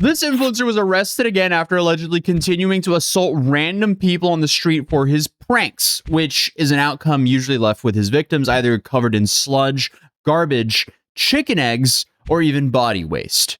This influencer was arrested again after allegedly continuing to assault random people on the street for his pranks, which is an outcome usually left with his victims either covered in sludge, garbage, chicken eggs, or even body waste.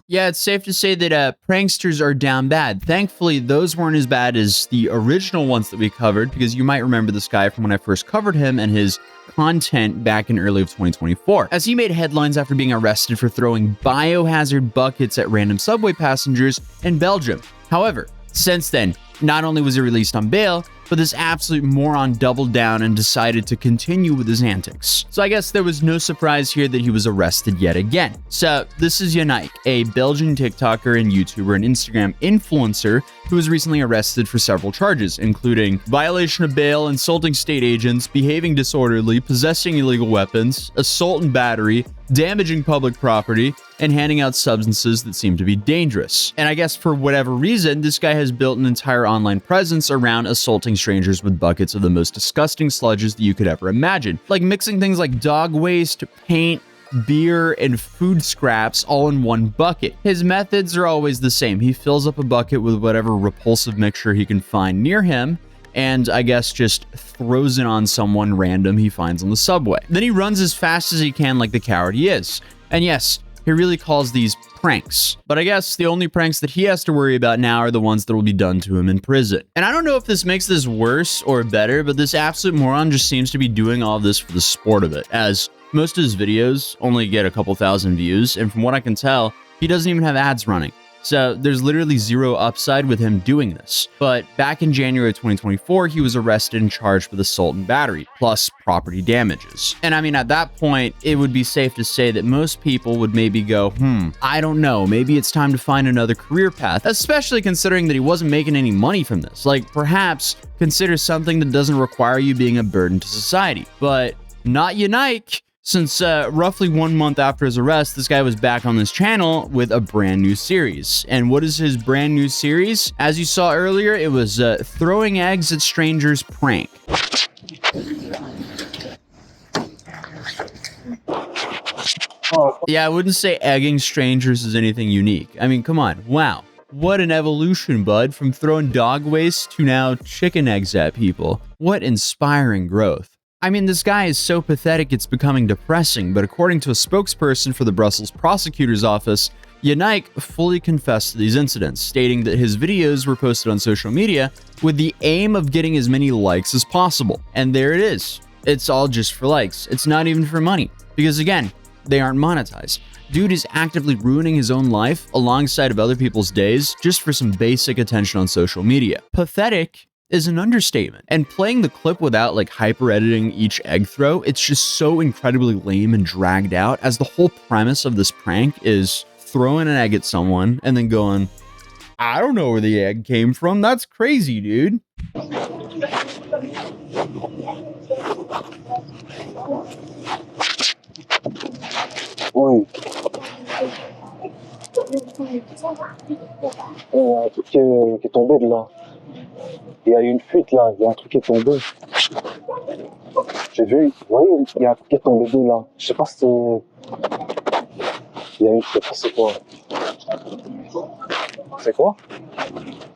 Yeah, it's safe to say that pranksters are down bad. Thankfully, those weren't as bad as the original ones that we covered, because you might remember this guy from when I first covered him and his content back in early of 2024, as he made headlines after being arrested for throwing biohazard buckets at random subway passengers in Belgium. However, since then, not only was he released on bail, but this absolute moron doubled down and decided to continue with his antics. So I guess there was no surprise here that he was arrested yet again. So this is Yannick, a Belgian TikToker and YouTuber and Instagram influencer who was recently arrested for several charges, including violation of bail, insulting state agents, behaving disorderly, possessing illegal weapons, assault and battery, damaging public property, and handing out substances that seem to be dangerous. And I guess for whatever reason, this guy has built an entire online presence around assaulting strangers with buckets of the most disgusting sludges that you could ever imagine, like mixing things like dog waste, paint, beer, and food scraps all in one bucket. His methods are always the same. He fills up a bucket with whatever repulsive mixture he can find near him, and I guess just throws it on someone random he finds on the subway. Then he runs as fast as he can like the coward he is. And yes, he really calls these pranks. But I guess the only pranks that he has to worry about now are the ones that will be done to him in prison. And I don't know if this makes this worse or better, but this absolute moron just seems to be doing all of this for the sport of it, as most of his videos only get a couple thousand views, and from what I can tell, he doesn't even have ads running. So there's literally zero upside with him doing this. But back in January 2024, he was arrested and charged with assault and battery, plus property damages. And I mean, at that point, it would be safe to say that most people would maybe go, I don't know, maybe it's time to find another career path, especially considering that he wasn't making any money from this. Like, perhaps consider something that doesn't require you being a burden to society. But not Yannick. Since roughly 1 month after his arrest, this guy was back on this channel with a brand new series. And what is his brand new series? As you saw earlier, it was Throwing Eggs at Strangers Prank. Yeah, I wouldn't say egging strangers is anything unique. I mean, come on, wow. What an evolution, bud, from throwing dog waste to now chicken eggs at people. What inspiring growth. I mean, this guy is so pathetic it's becoming depressing, but according to a spokesperson for the Brussels prosecutor's office, Yannick fully confessed to these incidents, stating that his videos were posted on social media with the aim of getting as many likes as possible. And there it is. It's all just for likes. It's not even for money, because again, they aren't monetized. Dude is actively ruining his own life alongside of other people's days just for some basic attention on social media. Pathetic is an understatement. And playing the clip without like hyper editing each egg throw, it's just so incredibly lame and dragged out, as the whole premise of this prank is throwing an egg at someone and then going, I don't know where the egg came from. That's crazy, dude. Oui. Un truc qui est tombé de là. Il y a eu une fuite là, il y a un truc qui est tombé. J'ai vu, vous voyez, il y a un truc qui est tombé de là. Je sais pas si c'est... Il y a eu, je sais pas c'est quoi. C'est quoi?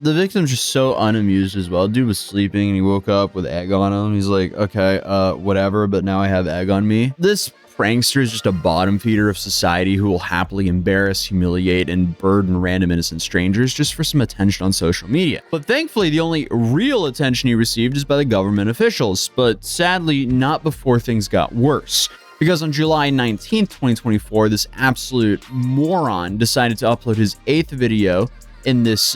The victim's just so unamused as well. Dude was sleeping and he woke up with egg on him. He's like, okay, whatever, but now I have egg on me. This prankster is just a bottom feeder of society who will happily embarrass, humiliate, and burden random innocent strangers just for some attention on social media. But thankfully, the only real attention he received is by the government officials, but sadly, not before things got worse. Because on July 19th, 2024, this absolute moron decided to upload his 8th video in this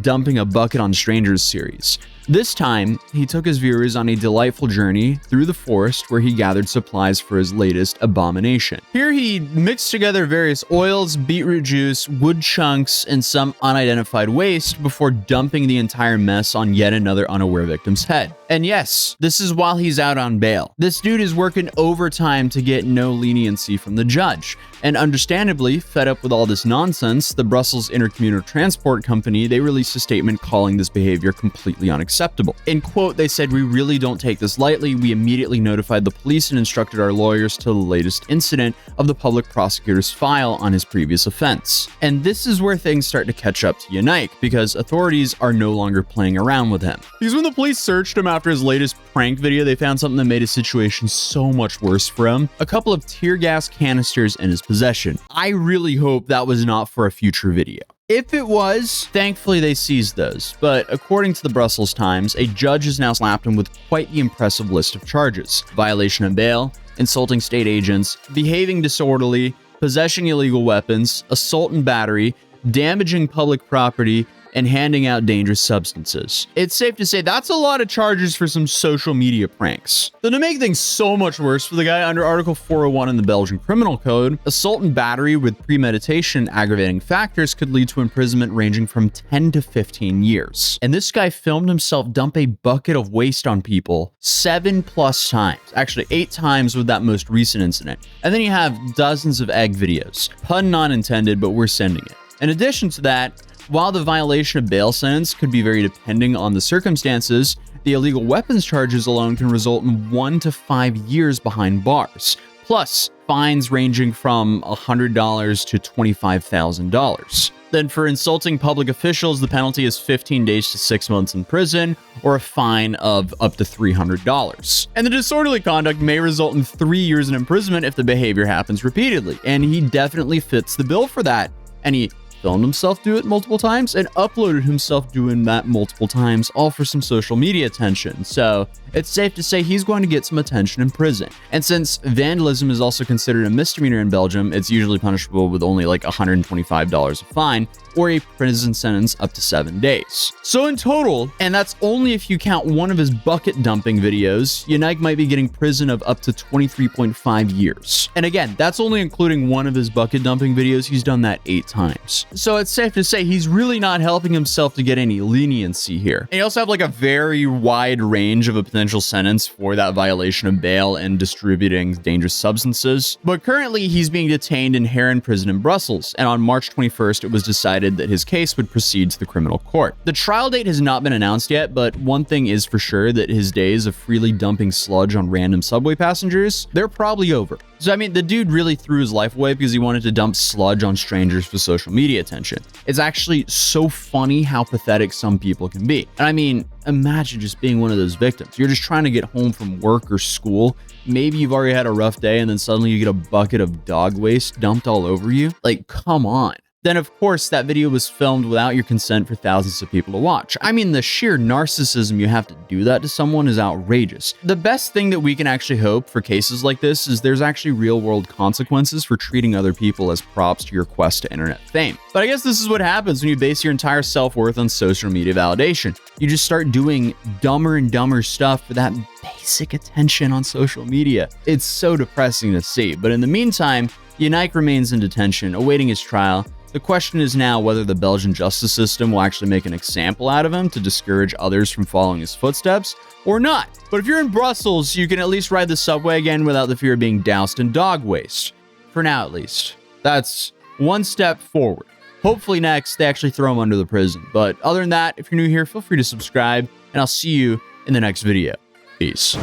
dumping a bucket on strangers series. This time, he took his viewers on a delightful journey through the forest where he gathered supplies for his latest abomination. Here he mixed together various oils, beetroot juice, wood chunks, and some unidentified waste before dumping the entire mess on yet another unaware victim's head. And yes, this is while he's out on bail. This dude is working overtime to get no leniency from the judge. And understandably, fed up with all this nonsense, the Brussels Intercommunal Transport Company, they released a statement calling this behavior completely unacceptable. acceptable. In quote, they said, "We really don't take this lightly. We immediately notified the police and instructed our lawyers to the latest incident of the public prosecutor's file on his previous offense." And this is where things start to catch up to Yannick, because authorities are no longer playing around with him. Because when the police searched him after his latest prank video, they found something that made his situation so much worse for him: a couple of tear gas canisters in his possession. I really hope that was not for a future video. If it was, thankfully they seized those, but according to the Brussels Times, a judge has now slapped him with quite the impressive list of charges: violation of bail, insulting state agents, behaving disorderly, possessing illegal weapons, assault and battery, damaging public property, and handing out dangerous substances. It's safe to say that's a lot of charges for some social media pranks. Then to make things so much worse for the guy, under Article 401 in the Belgian Criminal Code, assault and battery with premeditation aggravating factors could lead to imprisonment ranging from 10 to 15 years. And this guy filmed himself dump a bucket of waste on people 7+ times. Actually, 8 times with that most recent incident. And then you have dozens of egg videos. Pun not intended, but we're sending it. In addition to that, while the violation of bail sentence could be very depending on the circumstances, the illegal weapons charges alone can result in 1 to 5 years behind bars, plus fines ranging from $100 to $25,000. Then for insulting public officials, the penalty is 15 days to 6 months in prison, or a fine of up to $300. And the disorderly conduct may result in 3 years in imprisonment if the behavior happens repeatedly, and he definitely fits the bill for that. And he filmed himself do it multiple times and uploaded himself doing that multiple times, all for some social media attention. So it's safe to say he's going to get some attention in prison. And since vandalism is also considered a misdemeanor in Belgium, it's usually punishable with only like $125 a fine, or a prison sentence up to 7 days. So in total, and that's only if you count one of his bucket dumping videos, Yannick might be getting prison of up to 23.5 years. And again, that's only including one of his bucket dumping videos. He's done that 8 times. So it's safe to say he's really not helping himself to get any leniency here. And you also have like a very wide range of a potential sentence for that violation of bail and distributing dangerous substances. But currently he's being detained in Heron prison in Brussels. And on March 21st, it was decided that his case would proceed to the criminal court. The trial date has not been announced yet, but one thing is for sure, that his days of freely dumping sludge on random subway passengers, they're probably over. So I mean, the dude really threw his life away because he wanted to dump sludge on strangers for social media attention. It's actually so funny how pathetic some people can be. And I mean, imagine just being one of those victims. You're just trying to get home from work or school. Maybe you've already had a rough day and then suddenly you get a bucket of dog waste dumped all over you. Like, come on. Then, of course, that video was filmed without your consent for thousands of people to watch. I mean, the sheer narcissism you have to do that to someone is outrageous. The best thing that we can actually hope for cases like this is there's actually real-world consequences for treating other people as props to your quest to internet fame. But I guess this is what happens when you base your entire self-worth on social media validation. You just start doing dumber and dumber stuff for that basic attention on social media. It's so depressing to see. But in the meantime, Yannick remains in detention, awaiting his trial. The question is now whether the Belgian justice system will actually make an example out of him to discourage others from following his footsteps, or not. But if you're in Brussels, you can at least ride the subway again without the fear of being doused in dog waste. For now, at least. That's one step forward. Hopefully next, they actually throw him under the prison. But other than that, if you're new here, feel free to subscribe, and I'll see you in the next video. Peace.